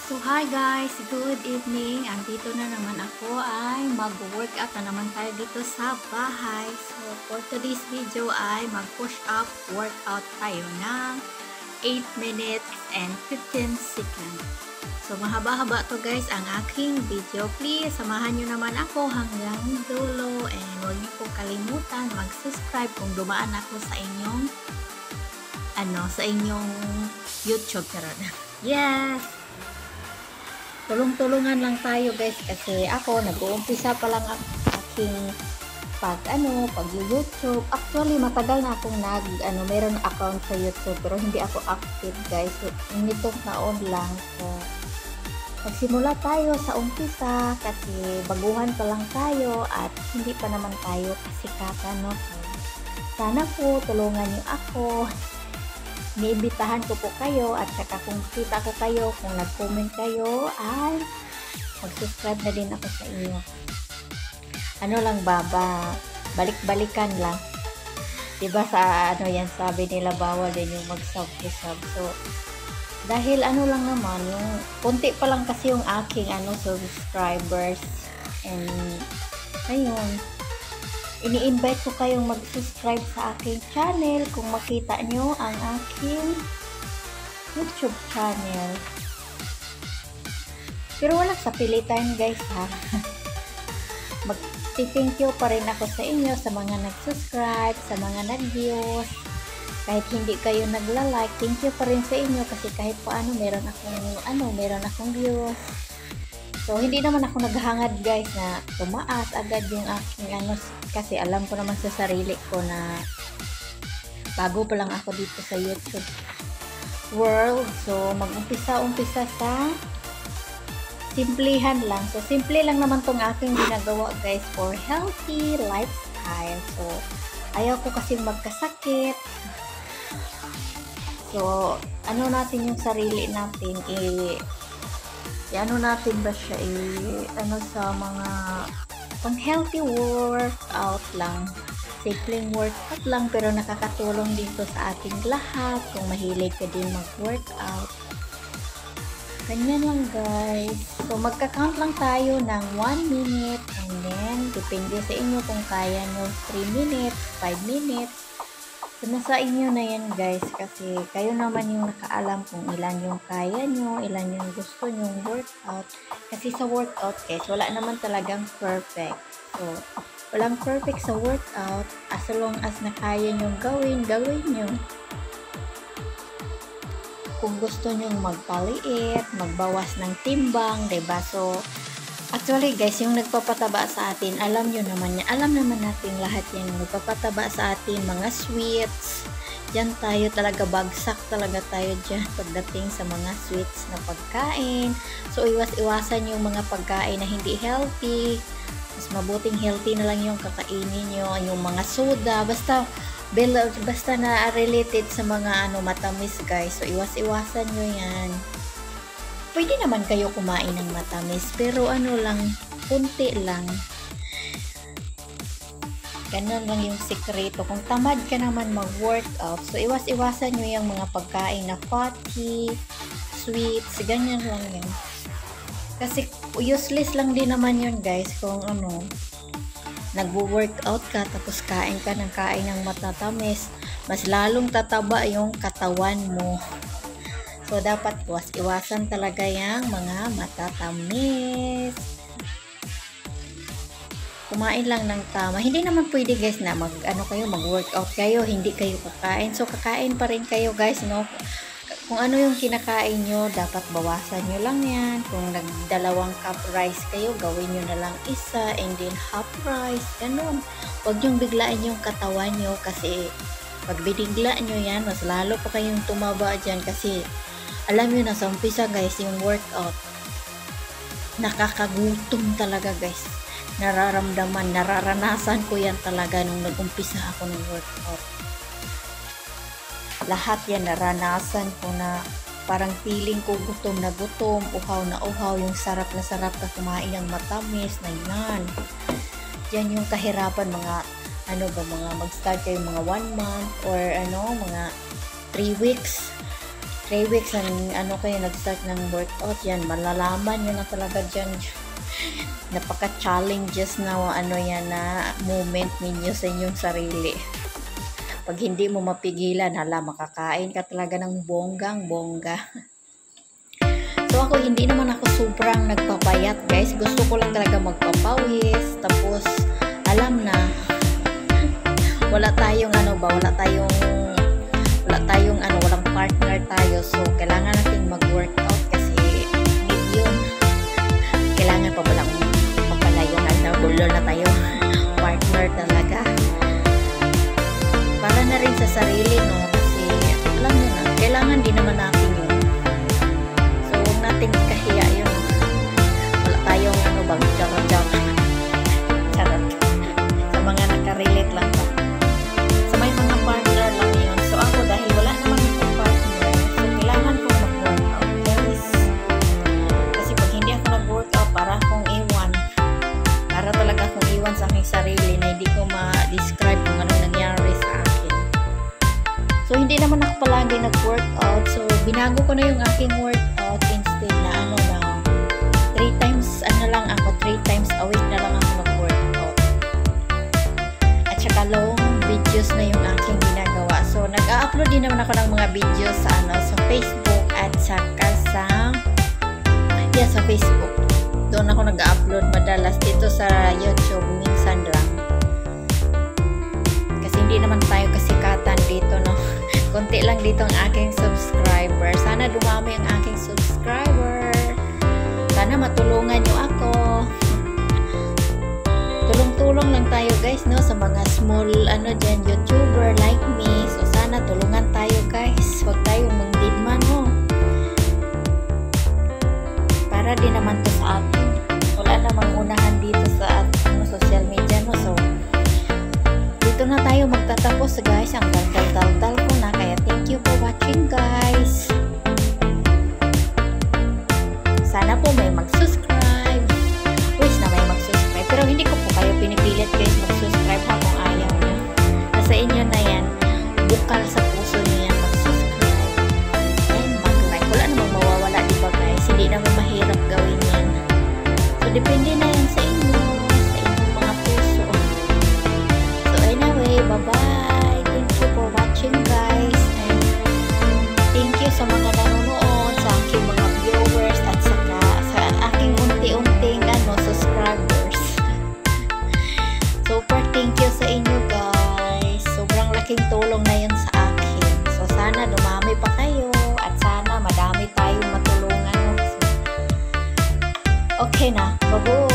So hi guys, good evening. Andito na naman ako ay mag-workout na naman tayo dito sa bahay. So for today's video ay mag-push up workout tayo ng 8 minutes and 15 seconds. So mahaba-haba to guys ang aking video. Please samahan nyo naman ako hanggang dulo and huwag nyo pong kalimutan mag-subscribe kung dumaan ako sa inyong YouTube karon. Yes! Tulong-tulungan lang tayo guys kasi ako nag-uumpisa pa lang ang aking pag-YouTube. Actually matagal na akong meron account sa YouTube pero hindi ako active guys. So, nitong taon lang. So, magsimula tayo sa umpisa kasi baguhan pa lang tayo at hindi pa naman tayo kasikatan, no? So, sana po tulungan niyo ako. Niimbitahan ko po kayo at saka kung kita ko kayo, kung nag-comment kayo, ay mag-subscribe na din ako sa inyo. Balik-balikan lang. Diba sa sabi nila bawal din yung mag-sub. So, dahil lang naman, yung konti pa lang kasi yung aking subscribers. And, ayun. Ini-invite ko kayong mag-subscribe sa aking channel kung makita nyo ang aking YouTube channel. Pero wala sa pilitan guys ha. Mag-thank you pa rin ako sa inyo sa mga nag-subscribe, sa mga nag-views. Kahit hindi kayo nagla-like, thank you pa rin sa inyo kasi kahit paano meron akong views. So, hindi naman ako naghahangad guys na tumaas agad yung aking kasi alam ko naman sa sarili ko na bago pa lang ako dito sa YouTube world. So, mag-umpisa sa simplihan lang. So, simple lang naman tong aking ginagawa guys for healthy lifestyle. So, ayaw ko kasing magkasakit. So, natin yung sarili natin natin ba siya sa mga pang healthy workout lang, simpleng workout lang pero nakakatulong dito sa ating lahat kung mahilig ka din mag-workout. Ganyan lang guys. So magka-count lang tayo ng 1 minute and then depende sa inyo kung kaya nyo 3 minutes, 5 minutes. So, nasa inyo na yan guys kasi kayo naman yung nakaalam kung ilan yung kaya nyo, ilan yung gusto nyong workout. Kasi sa workout guys, wala naman talagang perfect. So, walang perfect sa workout as long as na kaya nyong gawin nyo. Kung gusto nyong magpaliit, magbawas ng timbang, diba? So, actually guys, yung nagpapataba sa atin, alam naman natin lahat yan. Nagpapataba sa atin, mga sweets. Diyan tayo talaga, bagsak talaga tayo dyan pagdating sa mga sweets na pagkain. So, iwasan yung mga pagkain na hindi healthy. Mas mabuting healthy na lang yung kakainin nyo. Yung mga soda, basta na related sa mga matamis guys. So, iwasan nyo yan. Pwede naman kayo kumain ng matamis, pero kunti lang. Ganun lang yung sikreto. Kung tamad ka naman mag-workout, so iwasan nyo yung mga pagkain na fatty, sweets, ganyan lang yun. Kasi useless lang din naman yun guys, kung nag-workout ka, tapos kain ng matatamis, mas lalong tataba yung katawan mo. So, dapat iwasan talaga yung mga matatamis. Kumain lang ng tama. Hindi naman pwede guys na mag-workout kayo, hindi kayo kakain. So, kakain pa rin kayo guys, no? Kung ano yung kinakain nyo, dapat bawasan nyo lang yan. Kung nagdalawang cup rice kayo, gawin nyo na lang isa and then half rice. Ganun. Huwag nyong biglain yung katawan nyo kasi pag binigla nyo yan, mas lalo pa kayong tumaba dyan kasi alam nyo na sa umpisa guys, yung workout, nakakagutom talaga guys. Nararanasan ko yan talaga nung nag-umpisa ako ng workout. Lahat yan naranasan ko na parang feeling ko gutom na gutom, uhaw na uhaw, yung sarap na sarap ka kumain ng matamis na yan. Yan yung kahirapan mga mag-start kayo mga 1 month or mga 3 weeks. 3 weeks ang ano kayo nag-start ng workout, yan malalaman nyo na talaga dyan. Napaka-challenges na ano yan na moment ninyo sa inyong sarili. Pag hindi mo mapigilan, hala, makakain ka talaga ng bonggang-bongga. So ako, hindi naman ako sobrang nagpapayat guys. Gusto ko lang talaga magpapawis. Tapos, alam na, wala tayong ano ba, wala tayong ano, walang partner tayo. So, kailangan natin mag-workout kasi need yun. Kailangan pa walang papalayo na bulo na tayo. Partner talaga. Para na rin sa sarili, no? Kasi, alam nyo na, kailangan din naman natin yun. So, huwag natin kahiya yun. Wala tayong ano bang, charot-charot. Charot. Sa mga nakarelate lang pa. Sa may mga partner lang yun. So, ako dahil wala naman akong partner, so, kailangan kong mag-workout. Guys. Kasi pag hindi ako nag-workout, para akong iwan. Para talaga akong iwan sa aking sarili na hindi ko ma-describe kung ano nangyari sa akin. So, hindi naman ako palagi nag-workout. So, binago ko na yung aking workout instead na ano lang. 3 times a week na lang ako mag-workout. At saka long videos na yung aking ginagawa. So, nag-upload din naman ako ng mga videos sa Facebook at saka sa Facebook. Doon ako nag-upload madalas. Dito sa YouTube minsan lang. Kasi hindi naman tayo kasikatan dito, no? Konti lang dito ang aking subscriber. Sana dumami ang aking subscriber. Sana matulungan nyo ako. Tulong-tulong lang tayo guys, no? Sa mga small dyan, YouTuber like me. So sana tulungan tayo guys. Huwag tayong mangdidman, no? Para din naman to sa atin. Wala namang unahan dito sa social media, no? So dito na tayo magtatapos guys. Ang dal-dal ko na. Kaya thank you for watching guys. Sana po may mag-subscribe. Wish na may mag-subscribe. Pero hindi ko po kayo pinipilit guys mag-subscribe ha kung ayaw nyo. Nasa inyo na yan. Bukal sa puso nyo yan mag-subscribe. And mag-like. Wala namang mawawala diba guys. Hindi naman mahirap gawin yan. So depende na yan sa inyo. Sa inyong mga puso. So anyway, bye-bye. Thank you for watching guys. And thank you sa mga nanonood, sa aking mga viewers at saka sa aking unti-unting subscribers. Super thank you sa inyo guys. Sobrang laking tulong na yun sa akin. So sana dumami pa kayo at sana madami tayong matulungan. Okay na. Bye-bye.